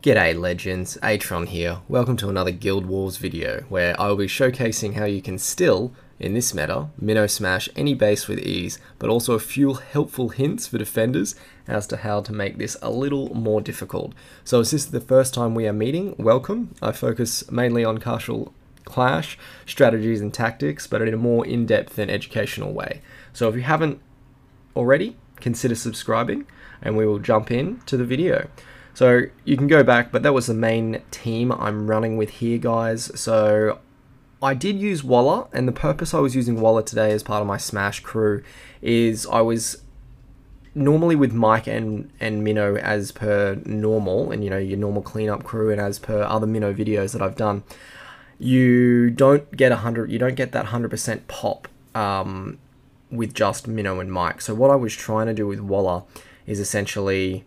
G'day legends, Atron here. Welcome to another Guild Wars video, where I will be showcasing how you can still, in this meta, minnow smash any base with ease, but also a few helpful hints for defenders as to how to make this a little more difficult. So if this is the first time we are meeting, welcome. I focus mainly on casual clash, strategies and tactics, but in a more in-depth and educational way. So if you haven't already, consider subscribing and we will jump into the video. So you can go back, but that was the main team I'm running with here, guys. So I did use Walla, and the purpose I was using Walla today as part of my Smash crew is I was normally with Mike and Mino as per normal, and you know, your normal cleanup crew, and as per other Mino videos that I've done, you don't get that 100% pop with just Mino and Mike. So what I was trying to do with Walla is essentially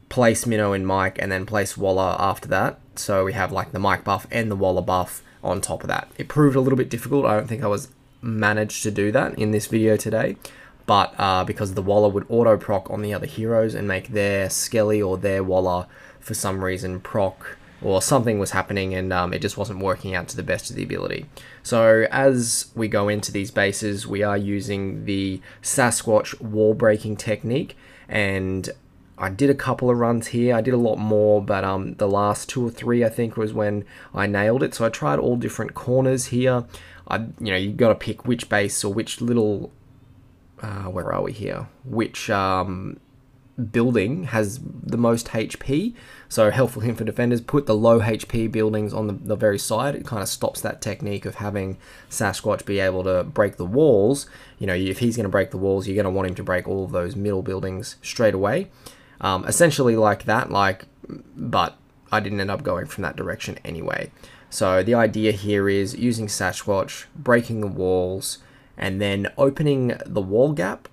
place Mino and Mike and then place Walla after that. So we have like the Mike buff and the Walla buff on top of that. It proved a little bit difficult. I don't think I was managed to do that in this video today, but because the Walla would auto proc on the other heroes and make their Skelly or their Walla for some reason proc, or something was happening, and it just wasn't working out to the best of the ability. So as we go into these bases, we are using the Sasquatch wall breaking technique, and I did a couple of runs here. I did a lot more, but the last 2 or 3 I think was when I nailed it. So I tried all different corners here. You got to pick which base or which little where are we here? Which building has the most HP. So helpful hint for defenders, put the low HP buildings on the very side. It kind of stops that technique of having Sasquatch be able to break the walls. You know, if he's going to break the walls, you're going to want him to break all of those middle buildings straight away. Essentially like that, but I didn't end up going from that direction anyway. So the idea here is using Sasquatch, breaking the walls, and then opening the wall gap,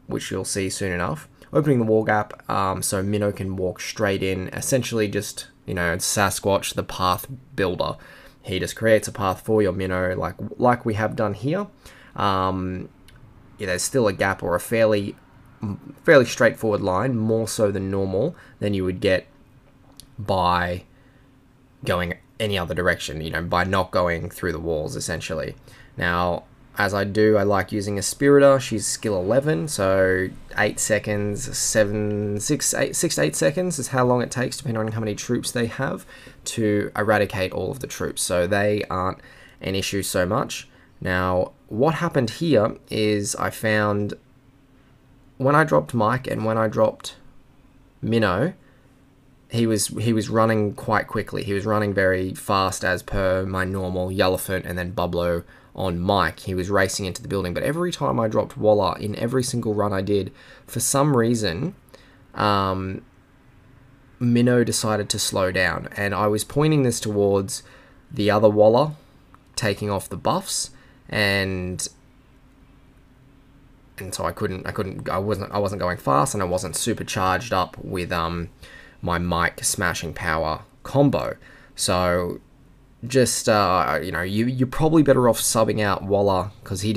which you'll see soon enough. Opening the wall gap so Mino can walk straight in. Essentially just, you know, Sasquatch, the path builder. He just creates a path for your Mino like we have done here. Yeah, there's still a gap or a fairly straightforward line, more so than normal, than you would get by going any other direction, you know, by not going through the walls, essentially. Now, as I like using a Spiritor. She's skill 11, so 8 seconds, 6 to 8 seconds is how long it takes, depending on how many troops they have, to eradicate all of the troops. So they aren't an issue so much. Now, what happened here is I found when I dropped Mike and when I dropped Mino, he was running quite quickly. He was running very fast as per my normal Yellowfin and then Bublo on Mike. He was racing into the building, but every time I dropped Walla in every single run I did, for some reason, Mino decided to slow down, and I was pointing this towards the other Walla taking off the buffs, and so I wasn't going fast, and I wasn't super charged up with my Mike smashing power combo. So just you know, you're probably better off subbing out Walla, because he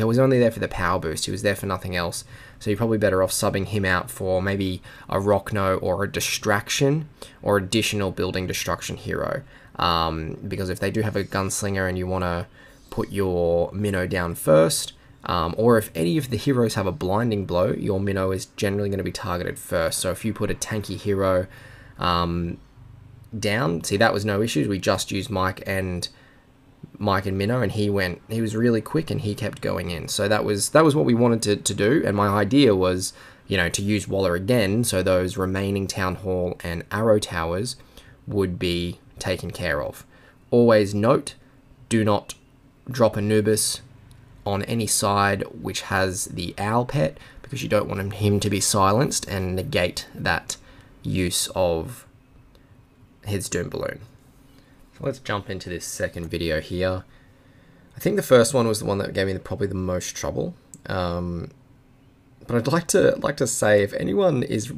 was only there for the power boost. He was there for nothing else. So you're probably better off subbing him out for maybe a Rockno or a distraction or additional building destruction hero. Because if they do have a gunslinger and you want to put your Mino down first, or if any of the heroes have a blinding blow, your Mino is generally going to be targeted first. So if you put a tanky hero down, see, that was no issues. We just used Mike and Mino, and he was really quick and he kept going in. So that was what we wanted to do. And my idea was, you know, to use Walla again, so those remaining Town Hall and Arrow Towers would be taken care of. Always note, do not drop Anubis on any side which has the owl pet, because you don't want him to be silenced and negate that use of his Doom Balloon. So let's jump into this second video here. I think the first one was the one that gave me probably the most trouble. But I'd like to say, if anyone is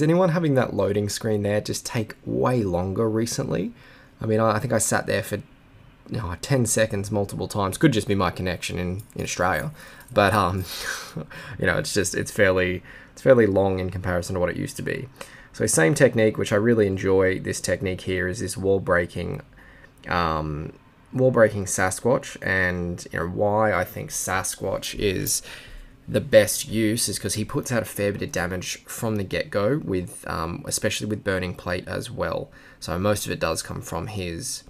anyone having that loading screen there just take way longer recently? I mean, I think I sat there for 10 seconds multiple times. Could just be my connection in Australia, but you know, it's fairly long in comparison to what it used to be. So same technique, which I really enjoy. This technique here is this wall breaking Sasquatch, and why I think Sasquatch is the best use is because he puts out a fair bit of damage from the get-go, with especially with Burning Plate as well. So most of it does come from his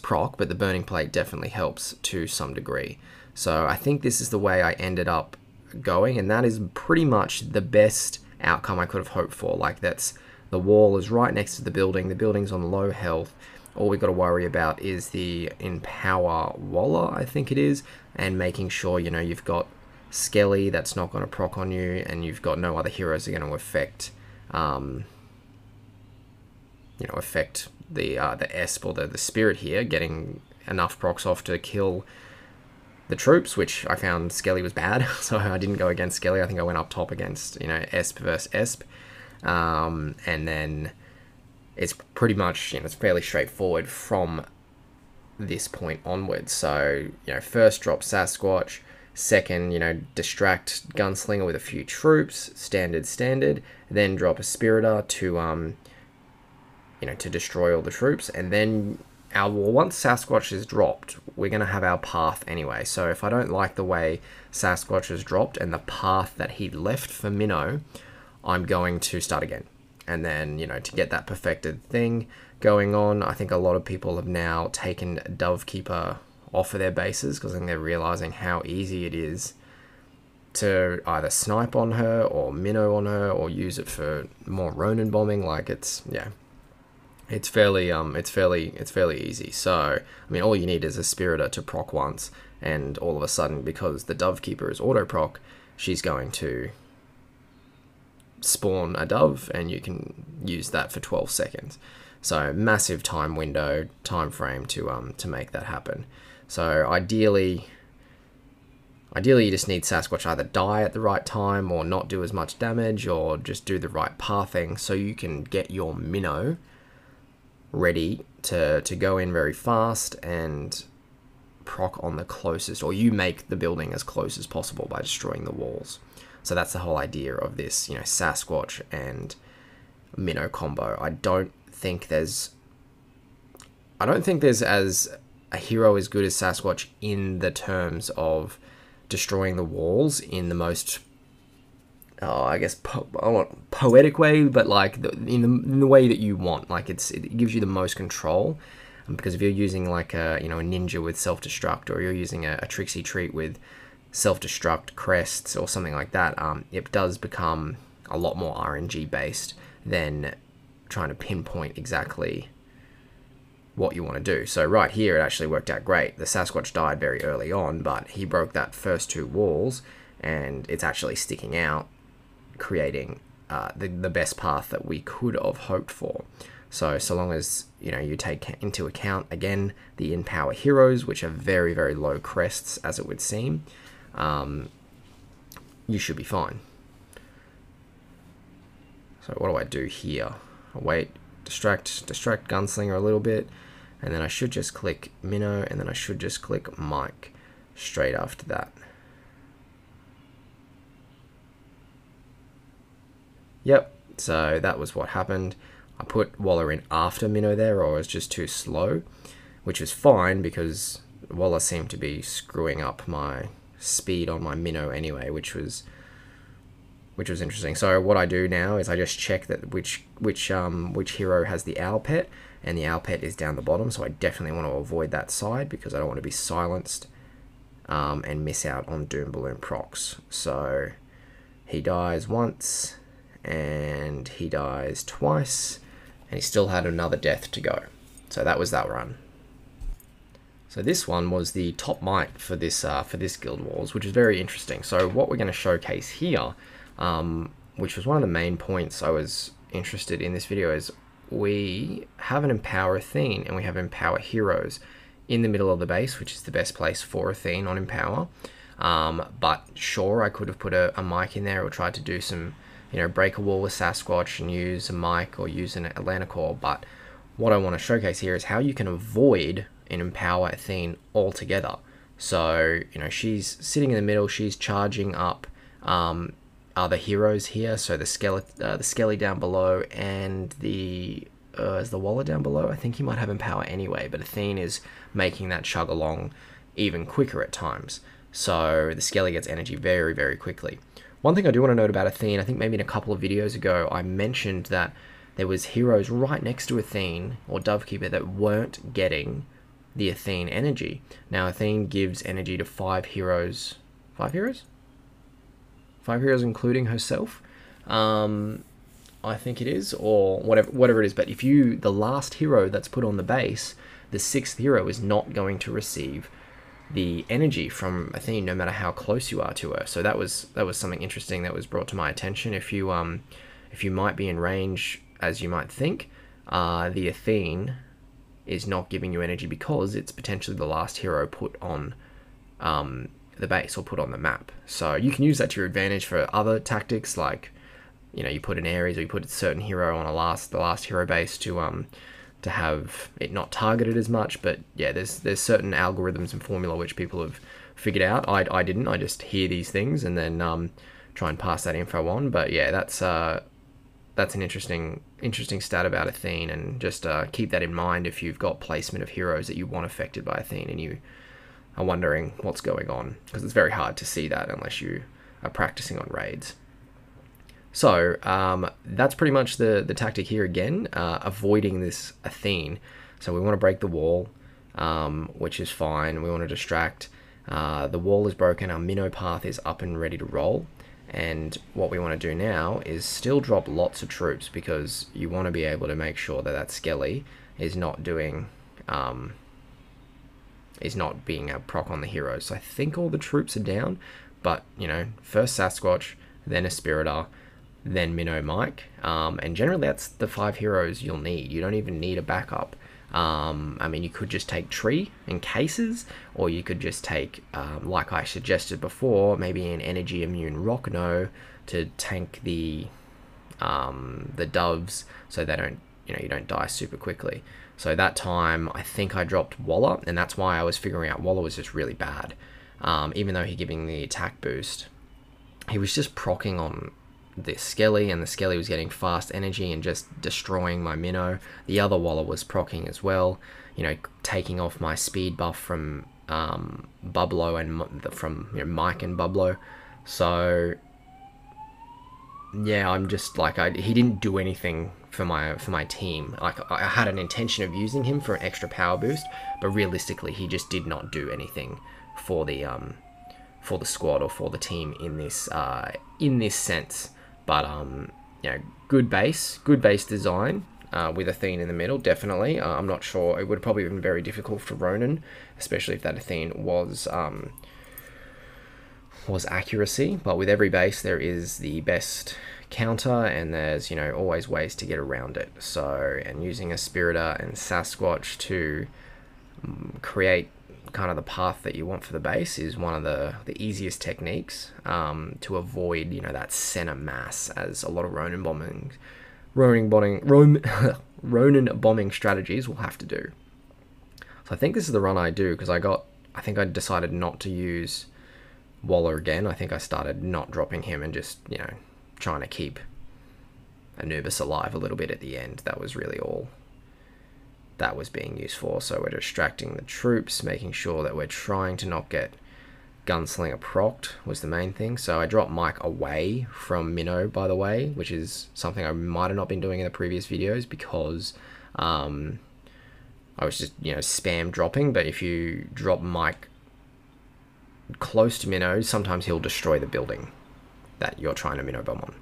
proc, but the Burning Plate definitely helps to some degree. So I think this is the way I ended up going, and that is pretty much the best outcome I could have hoped for. Like, that's the wall is right next to the building's on low health. All we got to worry about is the Empower Walla, I think it is, and making sure you've got Skelly that's not going to proc on you, and you've got no other heroes that are going to affect affect the Esp or the Spirit here, getting enough procs off to kill the troops, which I found Skelly was bad, so I didn't go against Skelly. I think I went up top against Esp versus Esp, and then it's pretty much it's fairly straightforward from this point onwards. So first drop Sasquatch, second distract Gunslinger with a few troops, standard, then drop a Spiritor to to destroy all the troops, and then once Sasquatch is dropped, we're going to have our path anyway. So if I don't like the way Sasquatch is dropped and the path that he left for Mino, I'm going to start again. And then, to get that perfected thing going on, I think a lot of people have now taken Dovekeeper off of their bases, because I think they're realizing how easy it is to either snipe on her or Minnow on her, or use it for more Ronin bombing. Like, it's fairly easy. So I mean, all you need is a Spiritor to proc once, and all of a sudden, because the Dovekeeper is auto proc, she's going to spawn a dove, and you can use that for 12 seconds. So massive time frame to make that happen. So ideally you just need Sasquatch either die at the right time, or not do as much damage, or just do the right pathing, so you can get your Minnow ready to go in very fast and proc on the closest, or you make the building as close as possible by destroying the walls. So that's the whole idea of this, Sasquatch and Minnow combo. I don't think there's as a hero as good as Sasquatch in the terms of destroying the walls in the most I guess poetic way, but like in the way that you want. Like, it gives you the most control, because if you're using like a a ninja with self-destruct, or you're using a Trixie Treat with self-destruct crests or something like that, it does become a lot more RNG based than trying to pinpoint exactly what you want to do. So right here, it actually worked out great. The Sasquatch died very early on, but he broke that first two walls, and it's actually sticking out, creating the best path that we could have hoped for. So long as you take into account again the Empower heroes, which are very, very low crests as it would seem, you should be fine. So what do I do here? I wait, distract Gunslinger a little bit, and then I should just click Minnow, and then I should just click Mike straight after that. Yep, so that was what happened. I put Walla in after Minnow there, or it was just too slow, which was fine, because Walla seemed to be screwing up my speed on my Minnow anyway, which was interesting. So what I do now is I just check that which hero has the Owl Pet, and the Owl Pet is down the bottom, so I definitely want to avoid that side, because I don't want to be silenced and miss out on Doom Balloon procs. So he dies once, and he dies twice, and he still had another death to go. So that was that run. So this one was the top might for this Guild Wars, which is very interesting. So what we're going to showcase here, which was one of the main points I was interested in this video, is we have an Empower Athene and we have Empower heroes in the middle of the base, which is the best place for Athene on Empower. But sure, I could have put a mic in there, or tried to do some, break a wall with Sasquatch and use a mic or use an Atlanta core. But what I want to showcase here is how you can avoid an Empower Athene altogether. So, she's sitting in the middle, she's charging up other heroes here. So the Skelly down below, and is the Waller down below? I think he might have Empower anyway, but Athene is making that chug along even quicker at times. So the Skelly gets energy very, very quickly. One thing I do want to note about Athene, I think maybe in a couple of videos ago, I mentioned that there was heroes right next to Athene or Dovekeeper that weren't getting the Athene energy. Now Athene gives energy to 5 heroes. 5 heroes? 5 heroes including herself. I think it is, or whatever it is. But if the last hero that's put on the base, the 6th hero is not going to receive the energy from Athene, no matter how close you are to her. So that was something interesting that was brought to my attention. If you might be in range, as you might think, the Athene is not giving you energy because it's potentially the last hero put on the base or put on the map. So you can use that to your advantage for other tactics, like, you know, you put an Ares or you put a certain hero on the last hero base to have it not targeted as much. But yeah, there's certain algorithms and formula which people have figured out. I didn't. I just hear these things and then try and pass that info on. But yeah, that's an interesting stat about Athene, and just keep that in mind if you've got placement of heroes that you want affected by Athene and you are wondering what's going on, because it's very hard to see that unless you are practicing on raids. So that's pretty much the tactic here again, avoiding this Athene. So we want to break the wall, which is fine. We want to distract. The wall is broken. Our Minnow path is up and ready to roll. And what we want to do now is still drop lots of troops, because you want to be able to make sure that Skelly is not doing, is not being a proc on the heroes. So I think all the troops are down, but you know, first Sasquatch, then a Spiritor, then Minnow Mike, and generally that's the 5 heroes you'll need. You don't even need a backup. I mean, you could just take Tree in cases, or you could just take, like I suggested before, maybe an energy immune Rockno to tank the doves, so they don't, you don't die super quickly. So that time, I think I dropped Waller, and that's why I was figuring out Waller was just really bad. Even though he's giving the attack boost, he was just proccing on the Skelly, and the Skelly was getting fast energy and just destroying my Minnow. The other Waller was proccing as well, taking off my speed buff from Bublo and from Mike and Bublo. So yeah, I'm just like, he didn't do anything for my team. Like, I had an intention of using him for an extra power boost, but realistically he just did not do anything for the squad or for the team in this sense. But good base design with Athene in the middle, definitely. I'm not sure, it would probably have been very difficult for Ronan, especially if that Athene was accuracy. But with every base there is the best counter, and there's always ways to get around it. So, and using a Spiritor and Sasquatch to create kind of the path that you want for the base is one of the easiest techniques to avoid that center mass, as a lot of Ronan bombing strategies will have to do. So I think this is the run I do, because I think I decided not to use Waller again. I think I started not dropping him and just trying to keep Anubis alive a little bit at the end. That was really all that was being used for. So we're distracting the troops, making sure that we're trying to not get Gunslinger procced was the main thing. So I dropped Mike away from Minnow, by the way, which is something I might have not been doing in the previous videos, because I was just spam dropping. But if you drop Mike close to Minnow, sometimes he'll destroy the building that you're trying to Minnow Bomb on.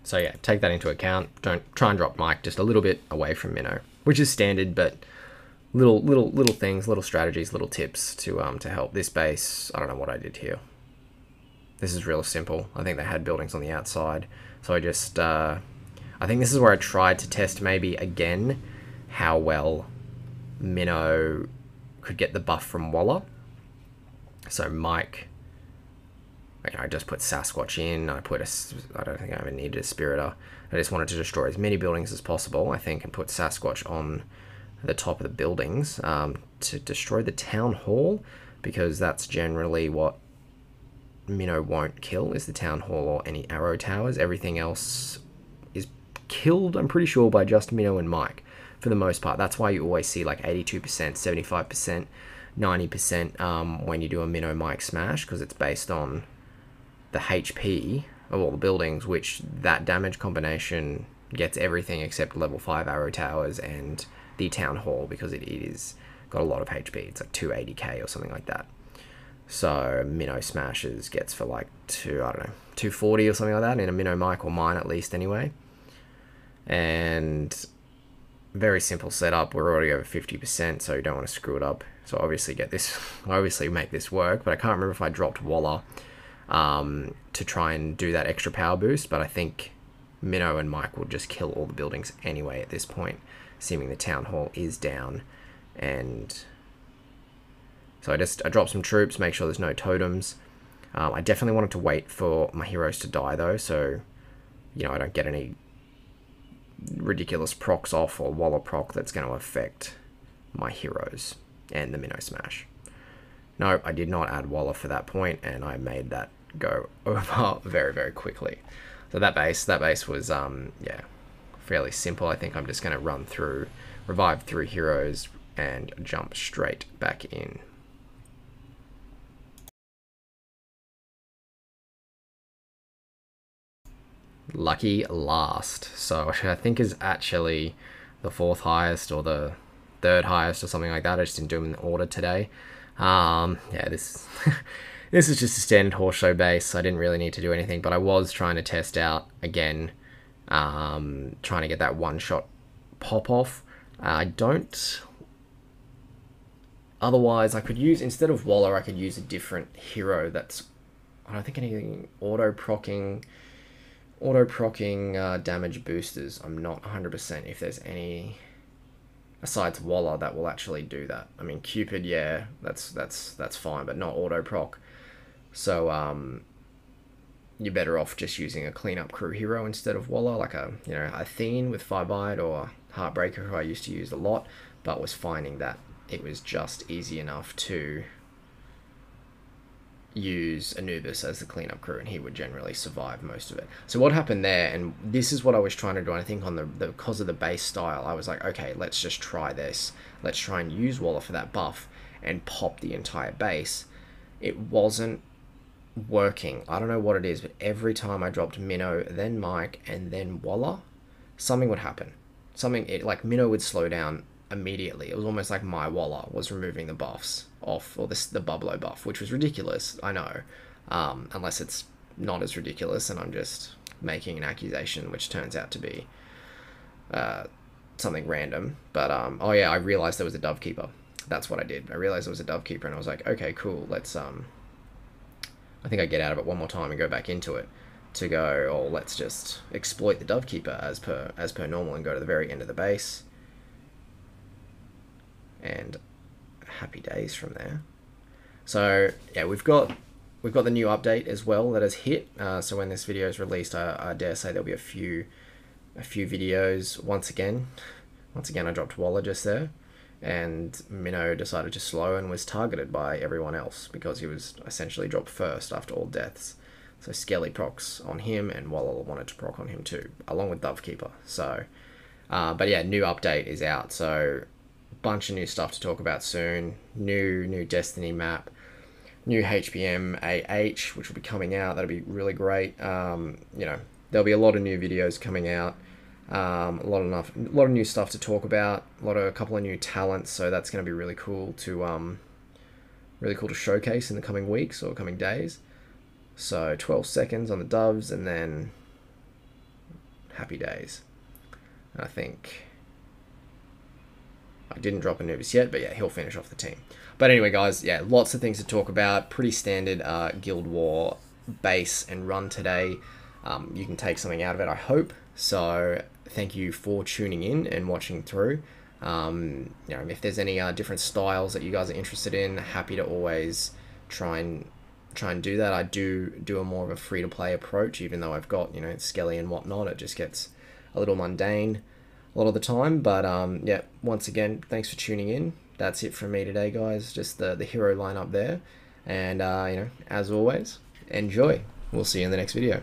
So yeah, take that into account. Don't try and drop Mike just a little bit away from Minnow, which is standard, but little things, little strategies, little tips to help this base. I don't know what I did here. This is real simple. I think they had buildings on the outside, so I just I think this is where I tried to test maybe again how well Minnow could get the buff from Waller. So Mike, I just put Sasquatch in. I don't think I even needed a Spiritor. I just wanted to destroy as many buildings as possible, I think, and put Sasquatch on the top of the buildings to destroy the town hall, because that's generally what Mino won't kill is the Town Hall or any arrow towers. Everything else is killed, I'm pretty sure, by just Mino and Mike for the most part. That's why you always see like 82%, 75%, 90% when you do a Mino Mike smash, because it's based on the HP of all the buildings, which that damage combination gets everything except level 5 arrow towers and the Town Hall, because it is got a lot of HP. It's like 280k or something like that. So Mino smashes gets for like 240 or something like that in a Mino Mike, or mine at least anyway. And very simple setup. We're already over 50%, so you don't want to screw it up. So obviously make this work, but I can't remember if I dropped Waller to try and do that extra power boost, but I think Mino and Mike will just kill all the buildings anyway at this point, assuming the Town Hall is down. And so I dropped some troops, make sure there's no totems. I definitely wanted to wait for my heroes to die though, so I don't get any ridiculous procs off or Waller proc that's going to affect my heroes and the Mino smash. No, I did not add Waller for that point, and I made that go over very, very quickly. So that base was fairly simple. I think I'm just going to run through, revive 3 heroes, and jump straight back in. Lucky last. So I think is actually the 4th highest or the 3rd highest or something like that. I just didn't do them in order today. This this is just a standard horse show base. I didn't really need to do anything, but I was trying to test out again, trying to get that one-shot pop off. Otherwise, I could use, instead of Waller, I could use a different hero that's, I don't think anything auto-procking damage boosters. I'm not 100% if there's any besides Waller that will actually do that. I mean, Cupid, yeah, that's fine, but not auto-proc. So you're better off just using a cleanup crew hero instead of Waller, like a Athene with 5-bite, or Heartbreaker, who I used to use a lot, but was finding that it was just easy enough to use Anubis as the cleanup crew, and he would generally survive most of it. So what happened there, and this is what I was trying to do, and I think on because of the base style, I was like, okay, let's just try this. Let's try and use Waller for that buff and pop the entire base. It wasn't working. I don't know what it is, but every time I dropped Mino, then Mike, and then Waller, something would happen. Like Mino would slow down immediately. It was almost like my Waller was removing the buffs off, or the Bublo buff, which was ridiculous, I know, unless it's not as ridiculous and I'm just making an accusation which turns out to be something random. But oh yeah, I realized there was a Dove Keeper. That's what I did. I realized there was a Dove Keeper, and I was like, okay, cool, let's I think I get out of it one more time and go back into it to go, oh, let's just exploit the Dove Keeper as per normal and go to the very end of the base. And happy days from there. So yeah, we've got the new update as well that has hit. So when this video is released, I dare say there'll be a few videos. Once again, I dropped Waller just there, and Mino decided to slow and was targeted by everyone else because he was essentially dropped first after all deaths. So Skelly procs on him, and Waller wanted to proc on him too, along with Dove Keeper. So, but yeah, new update is out. So bunch of new stuff to talk about soon. New Destiny map, new HPM AH, which will be coming out. That'll be really great. There'll be a lot of new videos coming out. A lot of new stuff to talk about. A couple of new talents. So that's going to be really cool to showcase in the coming weeks or coming days. So 12 seconds on the doves, and then happy days. I think I didn't drop Anubis yet, but yeah, he'll finish off the team. But anyway, guys, yeah, lots of things to talk about. Pretty standard Guild War base and run today. You can take something out of it, I hope. So thank you for tuning in and watching through. If there's any different styles that you guys are interested in, happy to always try and do that. I do a more of a free-to-play approach, even though I've got Skelly and whatnot. It just gets a little mundane a lot of the time. But yeah, once again, thanks for tuning in. That's it from me today, guys. Just the hero lineup there, and as always, enjoy. We'll see you in the next video.